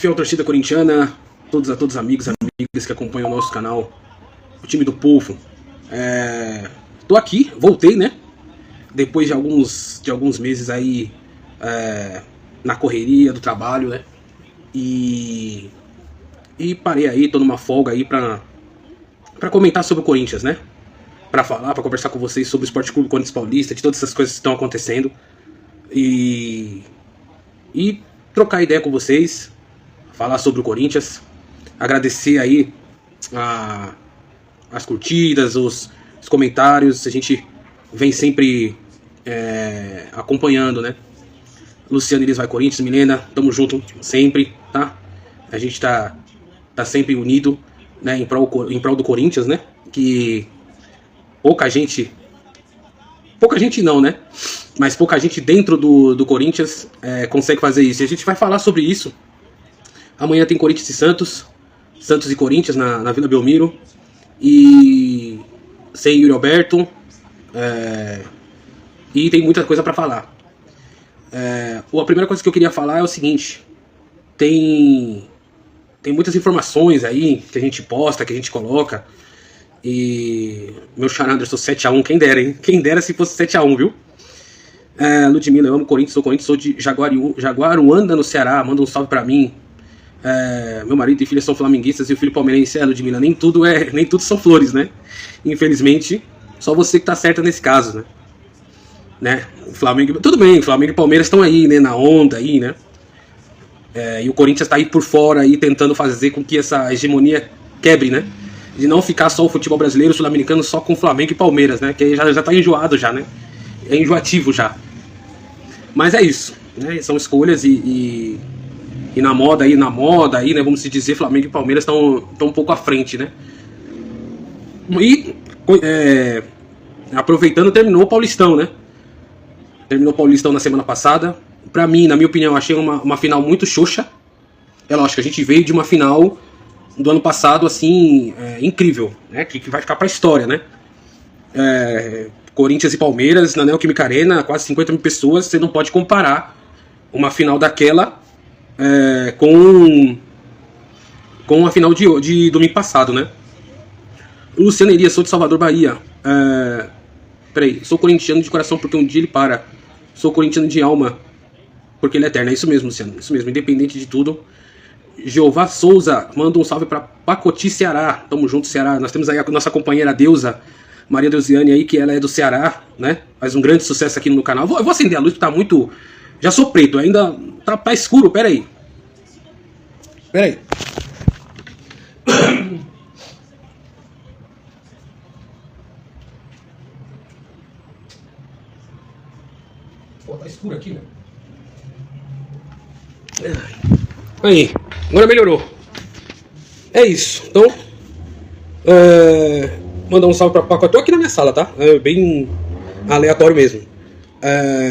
Fiel torcida corintiana, a todos os amigos e amigas que acompanham o nosso canal, o time do povo. Tô aqui, voltei, né? Depois de alguns meses aí na correria do trabalho, né? E parei aí, tô numa folga aí pra comentar sobre o Corinthians, né? Pra falar, pra conversar com vocês sobre o Esporte Clube Corinthians Paulista, de todas essas coisas que estão acontecendo. E trocar ideia com vocês, falar sobre o Corinthians, agradecer aí as curtidas, os comentários, a gente vem sempre acompanhando, né? Luciano Iris vai Corinthians, Milena, tamo junto sempre, tá? A gente tá sempre unido, né, em prol do Corinthians, né? Que pouca gente não, né? Mas pouca gente dentro do Corinthians consegue fazer isso. E a gente vai falar sobre isso. Amanhã tem Corinthians e Santos e Corinthians na Vila Belmiro. E sem Yuri Alberto. E tem muita coisa pra falar. A primeira coisa que eu queria falar é o seguinte. Tem muitas informações aí que a gente posta, que a gente coloca. E meu xará Anderson 7-1, quem dera, hein? Quem dera se fosse 7-1, viu? Ludmilla, eu amo Corinthians, sou de Jaguaruanda, no Ceará, manda um salve pra mim. Meu marido e filha são flamenguistas e o filho palmeirense. Ludmilla, nem tudo são flores, né? Infelizmente, só você que tá certa nesse caso, né? O Flamengo, tudo bem, Flamengo e Palmeiras estão aí, né? Na onda aí, né? E o Corinthians tá aí por fora aí tentando fazer com que essa hegemonia quebre, né? De não ficar só o futebol brasileiro, sul-americano, só com Flamengo e Palmeiras, né? Que já tá enjoado já, né? É enjoativo já. Mas é isso, né? São escolhas e na moda aí, né? Vamos dizer, Flamengo e Palmeiras estão um pouco à frente, né? E aproveitando, terminou o Paulistão, né? Terminou o Paulistão na semana passada. Pra mim, na minha opinião, achei uma final muito xoxa. É lógico, a gente veio de uma final do ano passado, assim, incrível, né? Que vai ficar pra história, né? Corinthians e Palmeiras na Neoquímica Arena, quase 50 mil pessoas. Você não pode comparar uma final daquela com a final de domingo passado, né? Luciano Elias, sou de Salvador, Bahia. Peraí, sou corintiano de coração porque um dia ele para. Sou corintiano de alma porque ele é eterno. É isso mesmo, Luciano, isso mesmo, independente de tudo. Jeová Souza, manda um salve pra Pacoti, Ceará. Tamo junto, Ceará. Nós temos aí a nossa companheira Deusa, Maria Deusiane aí, que ela é do Ceará, né? Faz um grande sucesso aqui no canal. Eu vou acender a luz, que tá muito... Já sou preto, ainda tá escuro, peraí. Pô, tá escuro aqui, né? Aí, agora melhorou. É isso, então mandar um salve pra Paco. Eu tô aqui na minha sala, tá? Bem aleatório mesmo.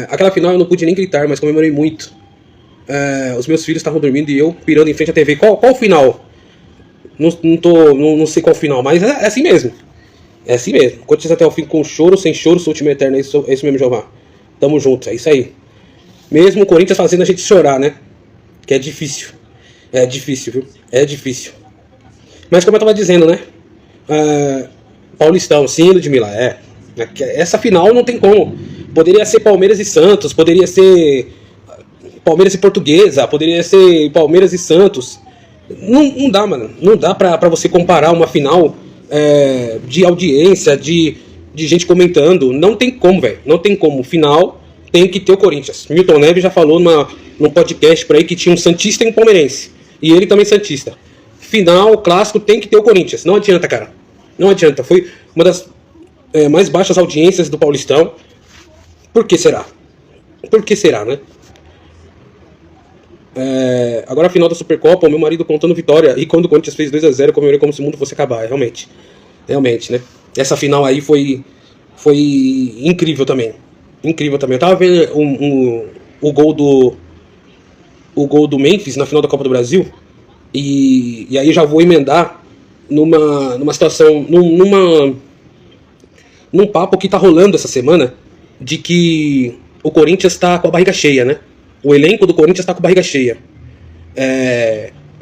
Aquela final eu não pude nem gritar, mas comemorei muito. Os meus filhos estavam dormindo e eu pirando em frente à TV. Qual o final? Não sei qual o final, mas é assim mesmo. É assim mesmo. Corinthians até o fim com choro, sem choro, sou o time eterno. É isso mesmo, Jeová. Tamo junto, é isso aí. Mesmo o Corinthians fazendo a gente chorar, né? Que é difícil. É difícil, viu? É difícil. Mas como eu tava dizendo, né? Paulistão, sim, Ludmilla, essa final não tem como. Poderia ser Palmeiras e Santos, poderia ser Palmeiras e Portuguesa, poderia ser Palmeiras e Santos. Não dá, mano. Não dá pra você comparar uma final de audiência, de gente comentando. Não tem como, velho. Não tem como. Final tem que ter o Corinthians. Milton Neves já falou num podcast por aí que tinha um santista e um palmeirense. E ele também santista. Final, clássico, tem que ter o Corinthians. Não adianta, cara. Não adianta. Foi uma das mais baixas audiências do Paulistão. Por que será? Por que será, né? Agora a final da Supercopa, o meu marido contando vitória. E quando o Corinthians fez 2-0, eu comemorei como se o mundo fosse acabar. Realmente, né? Essa final aí foi incrível também. Incrível também. Eu tava vendo o gol do Memphis na final da Copa do Brasil. E aí já vou emendar numa situação, num papo que tá rolando essa semana, de que o Corinthians tá com a barriga cheia, né? O elenco do Corinthians tá com a barriga cheia.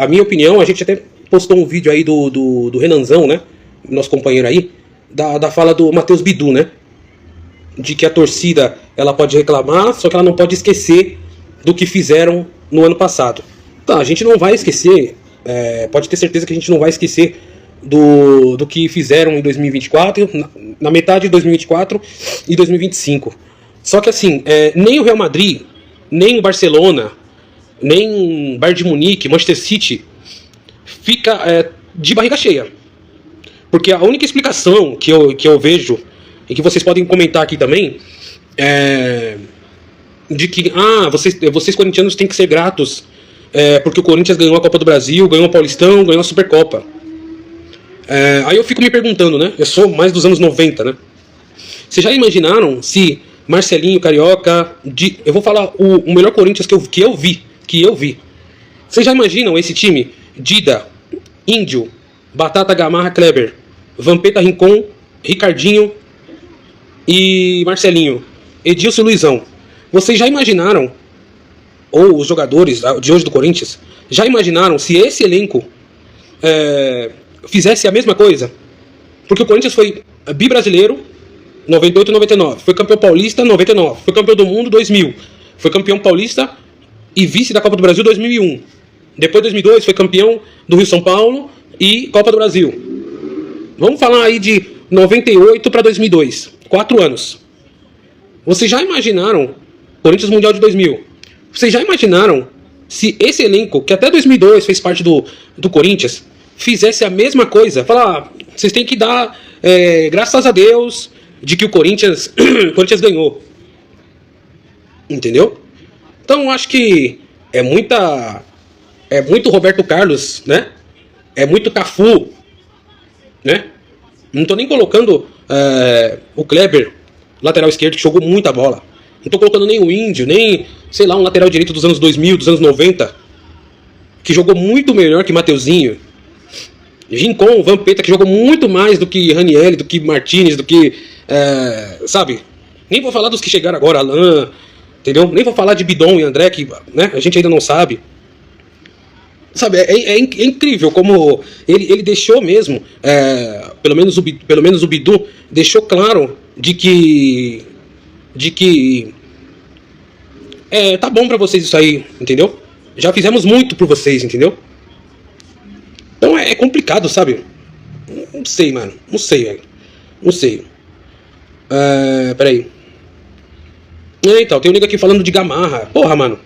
a minha opinião, a gente até postou um vídeo aí do Renanzão, né? Nosso companheiro aí, da fala do Matheus Bidu, né? De que a torcida, ela pode reclamar, só que ela não pode esquecer do que fizeram no ano passado. Tá, a gente não vai esquecer, pode ter certeza que a gente não vai esquecer do que fizeram em 2024, na metade de 2024 e 2025. Só que assim, nem o Real Madrid, nem o Barcelona, nem o Bayern de Munique, Manchester City, fica de barriga cheia. Porque a única explicação que eu vejo, e que vocês podem comentar aqui também, de que vocês corintianos têm que ser gratos, porque o Corinthians ganhou a Copa do Brasil, ganhou o Paulistão, ganhou a Supercopa. Aí eu fico me perguntando, né? Eu sou mais dos anos 90, né? Vocês já imaginaram se Marcelinho, Carioca... eu vou falar o melhor Corinthians que eu vi. Vocês já imaginam esse time? Dida, Índio, Batata, Gamarra, Kleber, Vampeta, Rincon, Ricardinho e Marcelinho, Edilson e Luizão. Vocês já imaginaram, ou os jogadores de hoje do Corinthians, já imaginaram se esse elenco fizesse a mesma coisa? Porque o Corinthians foi bibrasileiro 98 e 99, foi campeão paulista 99, foi campeão do mundo 2000, foi campeão paulista e vice da Copa do Brasil 2001. Depois de 2002 foi campeão do Rio São Paulo e Copa do Brasil. Vamos falar aí de 98 para 2002, 4 anos. Vocês já imaginaram, Corinthians Mundial de 2000, vocês já imaginaram se esse elenco, que até 2002 fez parte do Corinthians, fizesse a mesma coisa? Falar, vocês têm que dar graças a Deus de que o Corinthians ganhou. Entendeu? Então eu acho que é muito Roberto Carlos, né? É muito Cafu, né? Não tô nem colocando o Kleber, lateral esquerdo, que jogou muita bola. Não tô colocando nem o Índio, nem, sei lá, um lateral direito dos anos 2000, dos anos 90, que jogou muito melhor que Mateuzinho. Rincon, Vampeta, que jogou muito mais do que Ranieri, do que Martinez, do que... sabe? Nem vou falar dos que chegaram agora, Alain, entendeu? Nem vou falar de Bidon e André, que, né, a gente ainda não sabe. Sabe, é incrível como ele deixou mesmo, pelo menos o Bidu deixou claro de que tá bom pra vocês isso aí, entendeu? Já fizemos muito por vocês, entendeu? Então é complicado, sabe? Não sei, mano. Não sei, velho. Não sei. Peraí. Então, tem um nego aqui falando de Gamarra. Porra, mano.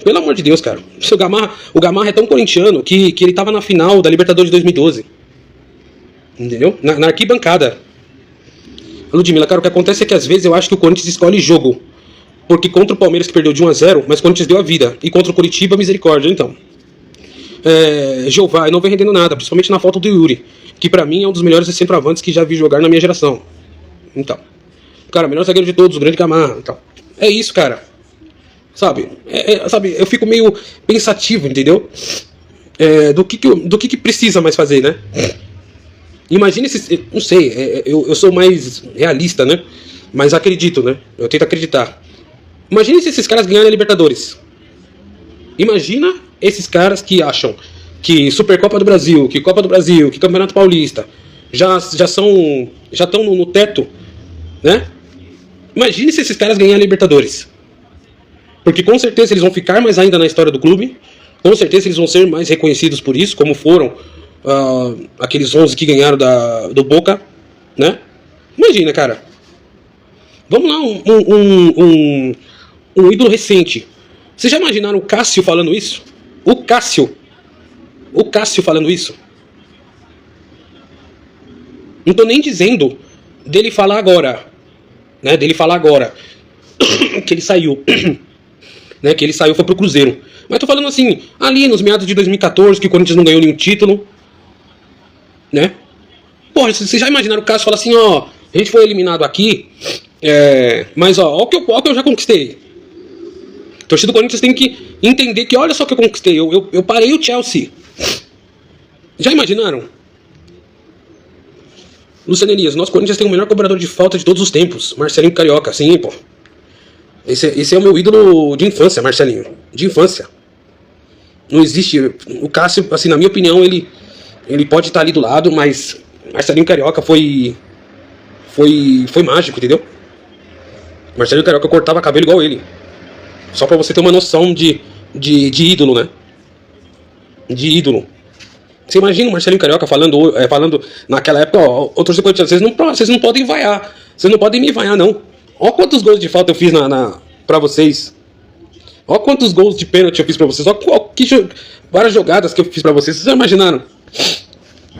Pelo amor de Deus, cara. O Gamarra é tão corintiano que ele tava na final da Libertadores de 2012. Entendeu? Na arquibancada. Ludmilla, cara, o que acontece é que às vezes eu acho que o Corinthians escolhe jogo. Porque contra o Palmeiras, que perdeu de 1-0, mas o Corinthians deu a vida. E contra o Curitiba, misericórdia, então. Jeová, não vem rendendo nada, principalmente na falta do Yuri, que pra mim é um dos melhores centroavantes que já vi jogar na minha geração. Então, cara, melhor zagueiro de todos, o grande Gamarra. Então, é isso, cara. Sabe, sabe, eu fico meio pensativo, entendeu? Do que precisa mais fazer, né? Imagina esses... Não sei, eu sou mais realista, né? Mas acredito, né? Eu tento acreditar. Imagina se esses caras ganharem a Libertadores. Imagina esses caras que acham que Supercopa do Brasil, que Copa do Brasil, que Campeonato Paulista já estão no teto, né? Imagine se esses caras ganharem a Libertadores. Porque com certeza eles vão ficar mais ainda na história do clube. Com certeza eles vão ser mais reconhecidos por isso, como foram aqueles 11 que ganharam do Boca, né? Imagina, cara. Vamos lá, um ídolo recente. Vocês já imaginaram o Cássio falando isso? O Cássio falando isso? Não tô nem dizendo dele falar agora, né? Dele falar agora que ele saiu, né? Que ele saiu, foi pro Cruzeiro. Mas tô falando assim, ali nos meados de 2014, que o Corinthians não ganhou nenhum título, né? Porra, vocês já imaginaram o Cássio falar assim, ó, a gente foi eliminado aqui, mas ó o que eu já conquistei. A torcida do Corinthians tem que entender que olha só o que eu conquistei, eu parei o Chelsea. Já imaginaram? Luciano Elias, nosso Corinthians tem o melhor cobrador de falta de todos os tempos, Marcelinho Carioca, sim, pô. Esse é o meu ídolo de infância, Marcelinho, de infância. Não existe. O Cássio, assim, na minha opinião, ele pode estar ali do lado, mas Marcelinho Carioca foi mágico, entendeu? Marcelinho Carioca cortava cabelo igual ele. Só pra você ter uma noção de ídolo, né? De ídolo. Você imagina o Marcelinho Carioca falando naquela época, ó, torcedor corintiano, vocês não podem vaiar. Vocês não podem me vaiar, não. Ó quantos gols de falta eu fiz pra vocês. Ó quantos gols de pênalti eu fiz pra vocês. Ó várias jogadas que eu fiz pra vocês. Vocês já imaginaram?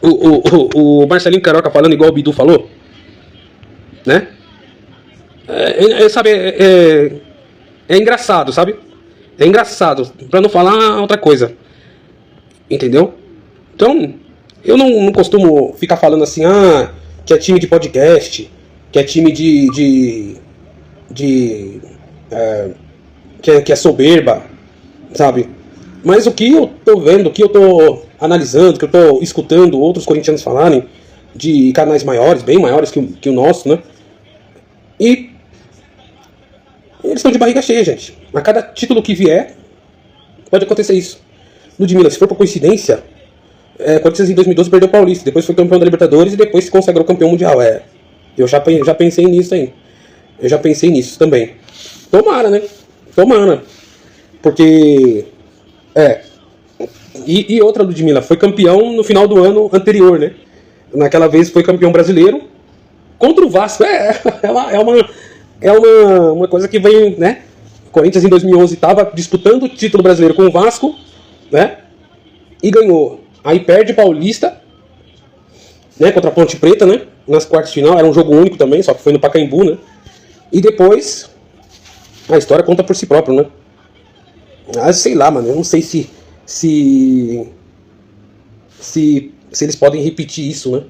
O Marcelinho Carioca falando igual o Bidu falou? Né? Sabe, é engraçado, sabe? É engraçado. Pra não falar outra coisa. Entendeu? Então, eu não costumo ficar falando assim, que é time de podcast, que é time que é soberba, sabe? Mas o que eu tô vendo, o que eu tô analisando, o que eu tô escutando outros corintianos falarem, de canais maiores, bem maiores que o nosso, né? E eles estão de barriga cheia, gente. A cada título que vier, pode acontecer isso. Ludmilla, se for por coincidência, Corinthians em 2012 perdeu o Paulista, depois foi campeão da Libertadores e depois se consagrou campeão mundial. Eu já pensei nisso aí. Eu já pensei nisso também. Tomara, né? Tomara. Porque... E outra, Ludmilla, foi campeão no final do ano anterior, né? Naquela vez foi campeão brasileiro contra o Vasco. É uma coisa que vem, né? O Corinthians em 2011 estava disputando o título brasileiro com o Vasco, né? E ganhou. Aí perde Paulista, né? Contra a Ponte Preta, né? Nas quartas de final. Era um jogo único também, só que foi no Pacaembu, né? E depois a história conta por si próprio, né? Sei lá, mano. Eu não sei se eles podem repetir isso, né?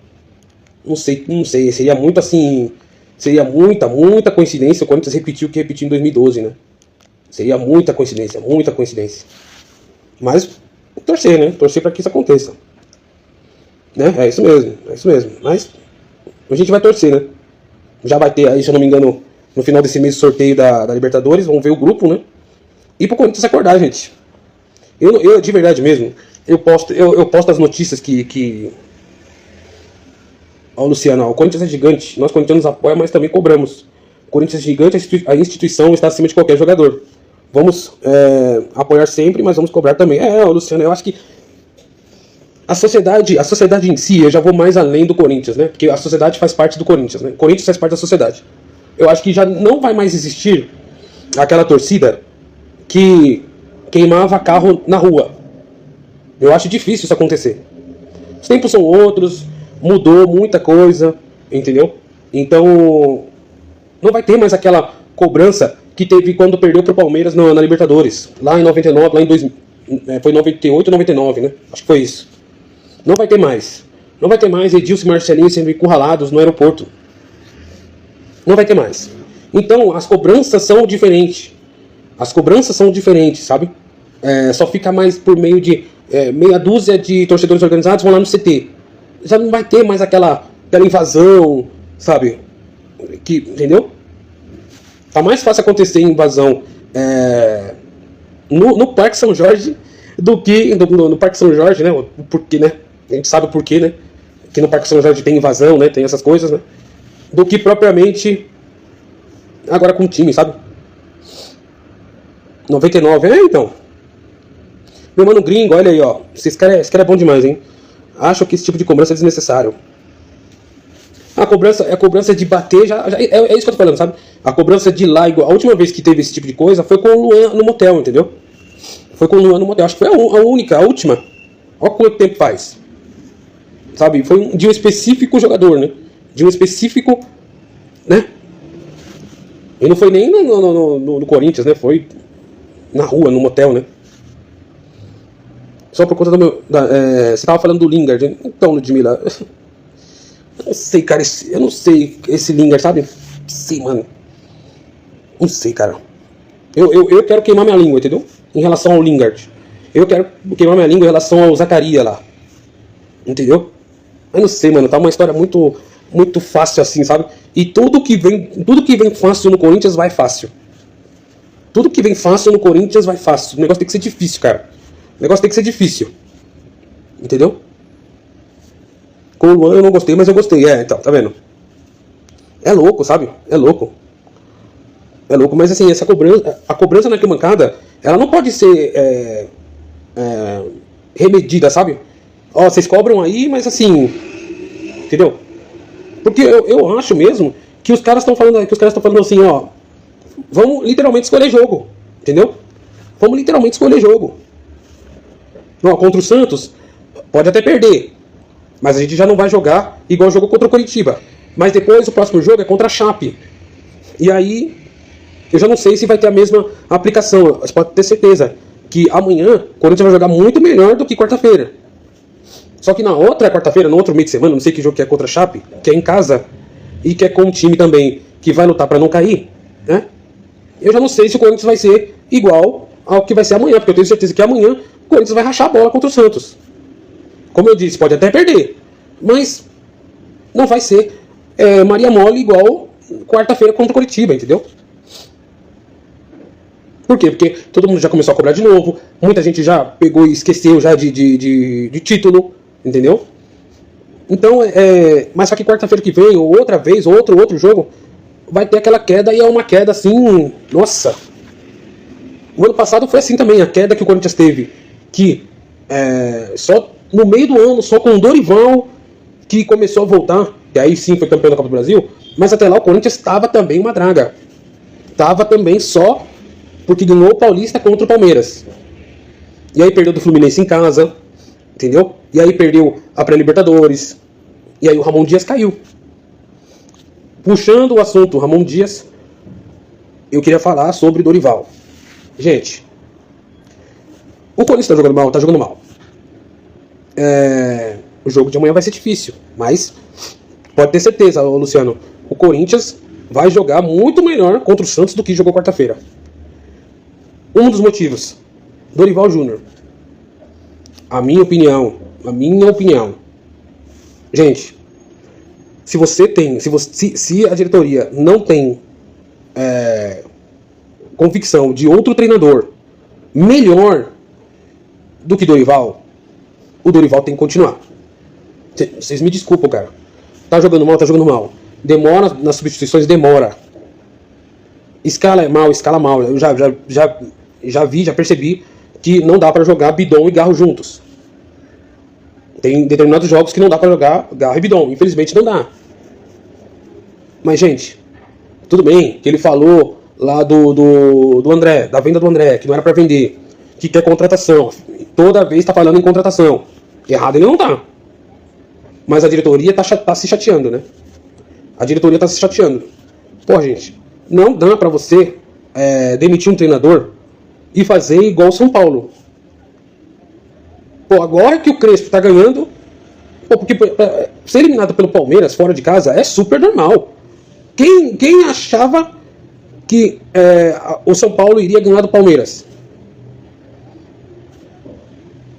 Não sei. Seria muito assim... Seria muita coincidência o Corinthians repetir o que repetiu em 2012, né? Seria muita coincidência. Mas torcer, né? Torcer para que isso aconteça. Né? É isso mesmo. Mas a gente vai torcer, né? Já vai ter aí, se eu não me engano, no final desse mês o sorteio da Libertadores. Vamos ver o grupo, né? E pro Corinthians acordar, gente. Eu de verdade mesmo, eu posto as notícias que... Ó, Luciano, o Corinthians é gigante. Nós corintianos apoiamos, mas também cobramos. O Corinthians é gigante, a instituição está acima de qualquer jogador. Vamos apoiar sempre, mas vamos cobrar também. Luciano, eu acho que a sociedade em si, eu já vou mais além do Corinthians, né? Porque a sociedade faz parte do Corinthians, né? O Corinthians faz parte da sociedade. Eu acho que já não vai mais existir aquela torcida que queimava carro na rua. Eu acho difícil isso acontecer. Os tempos são outros, mudou muita coisa, entendeu? Então, não vai ter mais aquela cobrança que teve quando perdeu pro Palmeiras na Libertadores. Lá em 99, lá em 2000, foi 98, 99, né? Acho que foi isso. Não vai ter mais. Não vai ter mais Edilson e Marcelinho sendo encurralados no aeroporto. Não vai ter mais. Então, as cobranças são diferentes. Sabe? Só fica mais por meio de meia dúzia de torcedores organizados vão lá no CT. Já não vai ter mais aquela invasão, sabe? Entendeu? Tá mais fácil acontecer invasão no Parque São Jorge do que no Parque São Jorge, né? Porque, né? A gente sabe o porquê, né? Que no Parque São Jorge tem invasão, né? Tem essas coisas, né? Do que propriamente agora com o time, sabe? 99, então. Meu mano gringo, olha aí, ó. Esse cara é bom demais, hein? Acho que esse tipo de cobrança é desnecessário. A cobrança de bater, é isso que eu tô falando, sabe? A cobrança de lá, igual, a última vez que teve esse tipo de coisa foi com o Luan no motel, entendeu? Foi com o Luan no motel. Acho que foi a última. Olha quanto tempo faz. Sabe? Foi de um específico jogador, né? De um específico, né? E não foi nem no Corinthians, né? Foi na rua, no motel, né? Só por conta do meu... você tava falando do Lingard. Então, Ludmilla... Eu não sei, cara. Eu não sei esse Lingard, sabe? Não sei, mano. Não sei, cara. Eu quero queimar minha língua, entendeu? Em relação ao Lingard. Eu quero queimar minha língua em relação ao Zaccaria lá. Entendeu? Mas não sei, mano. Tá uma história muito fácil assim, sabe? E tudo que vem fácil no Corinthians vai fácil. Tudo que vem fácil no Corinthians vai fácil. O negócio tem que ser difícil, cara. O negócio tem que ser difícil. Entendeu? Com o Luan eu não gostei, mas eu gostei. Então, tá vendo? É louco, sabe? É louco. É louco, mas assim, a cobrança na arquibancada, ela não pode ser remedida, sabe? Ó, vocês cobram aí, mas assim, entendeu? Porque eu acho mesmo que os caras estão falando assim, ó, vamos literalmente escolher jogo, entendeu? Vamos literalmente escolher jogo. Ó, contra o Santos, pode até perder, mas a gente já não vai jogar igual jogou contra o Coritiba. Mas depois o próximo jogo é contra a Chape. E aí, eu já não sei se vai ter a mesma aplicação. Você pode ter certeza que amanhã o Corinthians vai jogar muito melhor do que quarta-feira. Só que na outra quarta-feira, no outro meio de semana, não sei que jogo que é contra a Chape, que é em casa, e que é com um time também que vai lutar para não cair, né? Eu já não sei se o Corinthians vai ser igual ao que vai ser amanhã, porque eu tenho certeza que amanhã o Corinthians vai rachar a bola contra o Santos. Como eu disse, pode até perder, mas não vai ser Maria Mole igual quarta-feira contra o Coritiba, entendeu? Por quê? Porque todo mundo já começou a cobrar de novo, muita gente já pegou e esqueceu já de título, entendeu? Então, mas só que quarta-feira que vem, ou outra vez, ou outro jogo, vai ter aquela queda, e é uma queda assim, nossa. O ano passado foi assim também, a queda que o Corinthians teve, que só no meio do ano, só com o Dorival, que começou a voltar, e aí sim foi campeão da Copa do Brasil, mas até lá o Corinthians estava também uma draga. Estava também só porque ganhou o Paulista contra o Palmeiras. E aí perdeu do Fluminense em casa, entendeu? E aí perdeu a pré-Libertadores. E aí o Ramon Dias caiu. Puxando o assunto Ramon Dias, eu queria falar sobre Dorival. Gente, o Corinthians tá jogando mal, tá jogando mal. O jogo de amanhã vai ser difícil, mas pode ter certeza, Luciano, o Corinthians vai jogar muito melhor contra o Santos do que jogou quarta-feira. Um dos motivos, Dorival Júnior. A minha opinião. Gente, se a diretoria não tem convicção de outro treinador melhor do que Dorival, o Dorival tem que continuar. Vocês me desculpam, cara. Tá jogando mal. Demora nas substituições, demora. Escala mal. Eu já percebi que não dá pra jogar Bidon e Garro juntos. Tem determinados jogos que não dá pra jogar Garro e Bidon. Infelizmente não dá. Mas, gente, tudo bem que ele falou lá do André, da venda do André, que não era pra vender, que quer contratação. Toda vez tá falando em contratação. Errado ele não tá. Mas a diretoria tá se chateando, né? A diretoria tá se chateando. Pô, gente, não dá pra você demitir um treinador e fazer igual o São Paulo. Pô, agora que o Crespo tá ganhando, porque ser eliminado pelo Palmeiras fora de casa é super normal. Quem achava que o São Paulo iria ganhar do Palmeiras?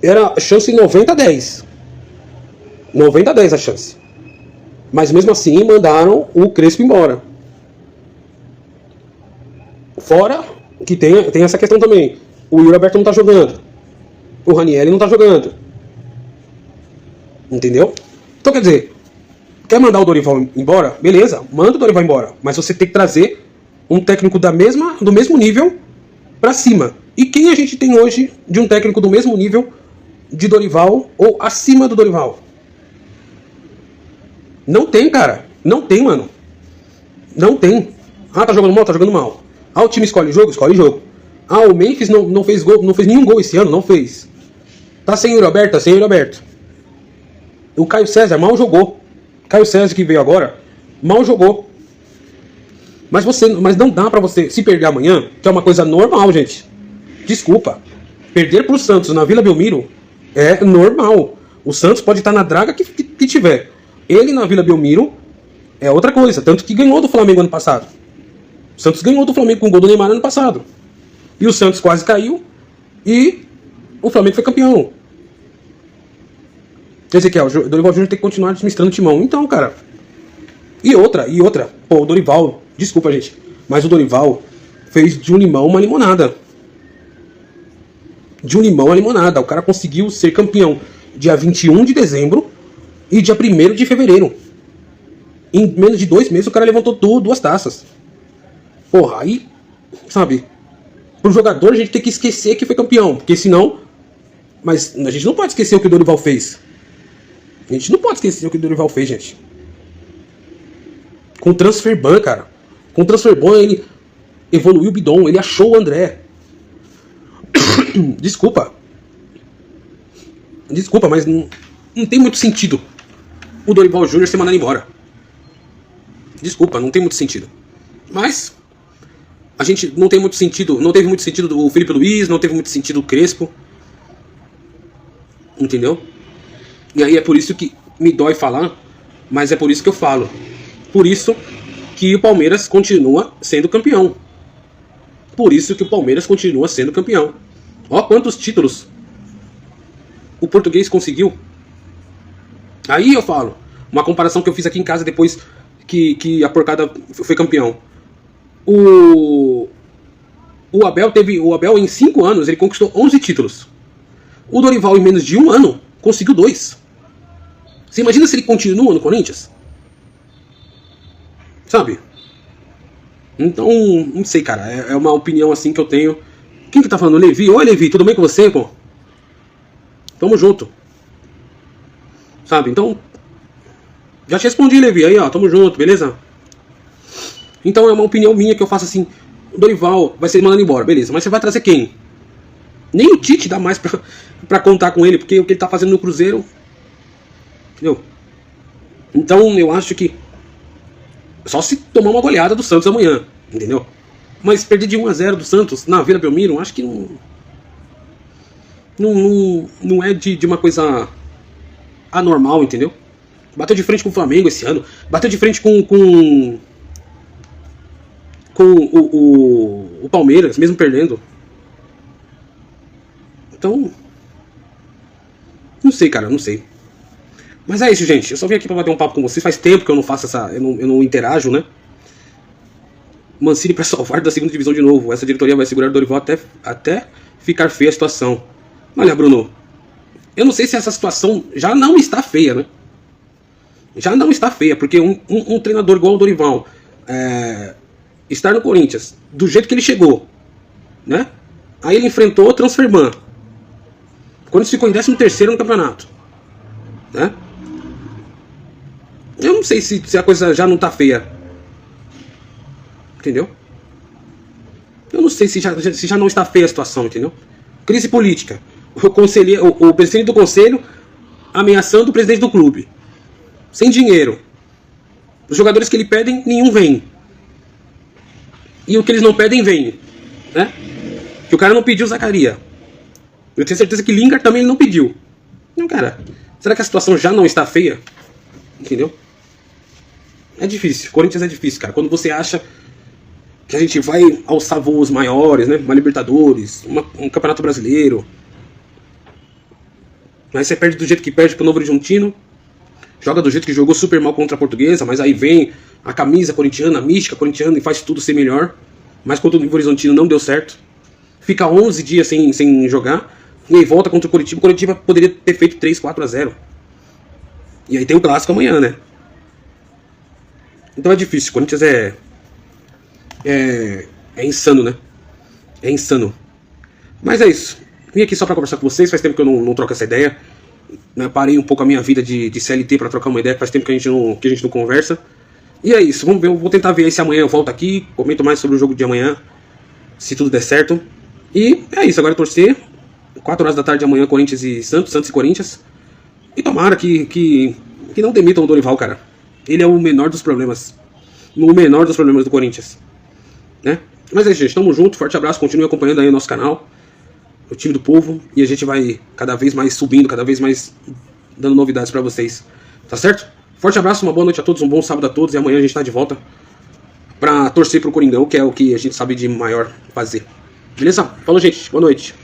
Era chance 90-10. 90-10 a chance. Mas mesmo assim mandaram o Crespo embora. Fora que tem essa questão também. O Yuri Alberto não tá jogando. O Ranieri não tá jogando. Entendeu? Então quer dizer, quer mandar o Dorival embora? Beleza, manda o Dorival embora. Mas você tem que trazer um técnico do mesmo nível pra cima. E quem a gente tem hoje de um técnico do mesmo nível de Dorival ou acima do Dorival? Não tem, cara. Não tem, mano. Não tem. Ah, tá jogando mal? Tá jogando mal. Ah, o time escolhe jogo? Escolhe jogo. Ah, o Memphis não fez gol, não fez nenhum gol esse ano? Não fez. Tá sem Yuri Alberto? Tá sem Yuri Alberto. O Caio César mal jogou. Caio César que veio agora, mal jogou. Mas não dá pra você se perder amanhã, que é uma coisa normal, gente. Desculpa. Perder pro Santos na Vila Belmiro é normal. O Santos pode estar na draga que tiver. Ele na Vila Belmiro é outra coisa. Tanto que ganhou do Flamengo ano passado. O Santos ganhou do Flamengo com o gol do Neymar ano passado. E o Santos quase caiu. E o Flamengo foi campeão. Ezequiel, o Dorival Júnior tem que continuar administrando o timão. Então, cara. E outra. Pô, o Dorival, desculpa, gente, mas o Dorival fez de um limão uma limonada. de um limão a limonada. O cara conseguiu ser campeão dia 21 de dezembro e dia 1º de fevereiro. Em menos de 2 meses o cara levantou 2 taças. Porra, aí, sabe, pro jogador a gente tem que esquecer que foi campeão, porque senão... Mas a gente não pode esquecer o que o Dorival fez. A gente não pode esquecer o que o Dorival fez, gente. Com o transfer ban, cara. Com o transfer ban ele evoluiu o Bidon, ele achou o André. Desculpa, mas não tem muito sentido o Dorival Júnior ser mandado embora. Desculpa, não tem muito sentido. Mas a gente não tem muito sentido, não teve muito sentido o Felipe Luiz, não teve muito sentido o Crespo. Entendeu? E aí é por isso que me dói falar, mas é por isso que eu falo. Por isso que o Palmeiras continua sendo campeão. Por isso que o Palmeiras continua sendo campeão. Ó quantos títulos o português conseguiu. Aí eu falo, uma comparação que eu fiz aqui em casa depois que a porcada foi campeão. O Abel em 5 anos ele conquistou 11 títulos. O Dorival em menos de 1 ano conseguiu 2. Você imagina se ele continua no Corinthians? Sabe? Então, não sei, cara. É uma opinião assim que eu tenho. Quem que tá falando? Levi? Oi, Levi, tudo bem com você, pô? Tamo junto. Sabe? Então, já te respondi, Levi. Aí, ó, tamo junto, beleza? Então é uma opinião minha que eu faço assim. O Dorival vai ser mandado embora, beleza. Mas você vai trazer quem? Nem o Tite dá mais pra contar com ele, porque o que ele tá fazendo no Cruzeiro... Entendeu? Então eu acho que só se tomar uma goleada do Santos amanhã, entendeu? Mas perder de 1-0 do Santos na Vila Belmiro, acho que não é de uma coisa anormal, entendeu? Bateu de frente com o Flamengo esse ano, bateu de frente com o Palmeiras, mesmo perdendo. Então, não sei, cara, não sei. Mas é isso, gente. Eu só vim aqui pra bater um papo com vocês. Faz tempo que eu não faço eu não interajo, né? Mancini pra salvar da 2ª divisão de novo. Essa diretoria vai segurar o Dorival até ficar feia a situação. Olha, Bruno, eu não sei se essa situação já não está feia, né? Já não está feia, porque um treinador igual o Dorival estar no Corinthians, do jeito que ele chegou, né? Aí ele enfrentou o transfer ban. Quando ficou em 13º no campeonato, né? Eu não sei se a coisa já não tá feia. Entendeu? Eu não sei se já não está feia a situação, entendeu? Crise política. O presidente do conselho ameaçando o presidente do clube. Sem dinheiro. Os jogadores que ele pedem, nenhum vem. E o que eles não pedem, vem. Né? Que o cara não pediu Zacaria. Eu tenho certeza que Lingard também não pediu. Não, cara. Será que a situação já não está feia? Entendeu? É difícil. Corinthians é difícil, cara. Quando você acha que a gente vai alçar voos maiores, né? Uma Libertadores, um Campeonato Brasileiro. Mas você perde do jeito que perde pro Novo Horizontino. Joga do jeito que jogou super mal contra a Portuguesa. Mas aí vem a camisa corintiana, a mística corintiana e faz tudo ser melhor. Mas contra o Novo Horizontino não deu certo. Fica 11 dias sem jogar. E aí volta contra o Coritiba. O Coritiba poderia ter feito 3-4-0. E aí tem o clássico amanhã, né? Então é difícil. O Corinthians é insano, né? É insano. Mas é isso. Vim aqui só pra conversar com vocês. Faz tempo que eu não troco essa ideia. Né? Parei um pouco a minha vida de CLT pra trocar uma ideia. Faz tempo que a gente não conversa. E é isso. Vamos ver. Eu vou tentar ver aí se amanhã eu volto aqui. Comento mais sobre o jogo de amanhã. Se tudo der certo. E é isso. Agora é torcer. 4 horas da tarde amanhã, Corinthians e Santos. Santos e Corinthians. E tomara que não demitam o Dorival, cara. Ele é o menor dos problemas. O menor dos problemas do Corinthians. Né? Mas é isso, gente. Tamo junto. Forte abraço. Continue acompanhando aí o nosso canal. O time do povo. E a gente vai cada vez mais subindo. Cada vez mais dando novidades pra vocês. Tá certo? Forte abraço. Uma boa noite a todos. Um bom sábado a todos. E amanhã a gente tá de volta pra torcer pro Coringão. Que é o que a gente sabe de maior fazer. Beleza? Falou, gente. Boa noite.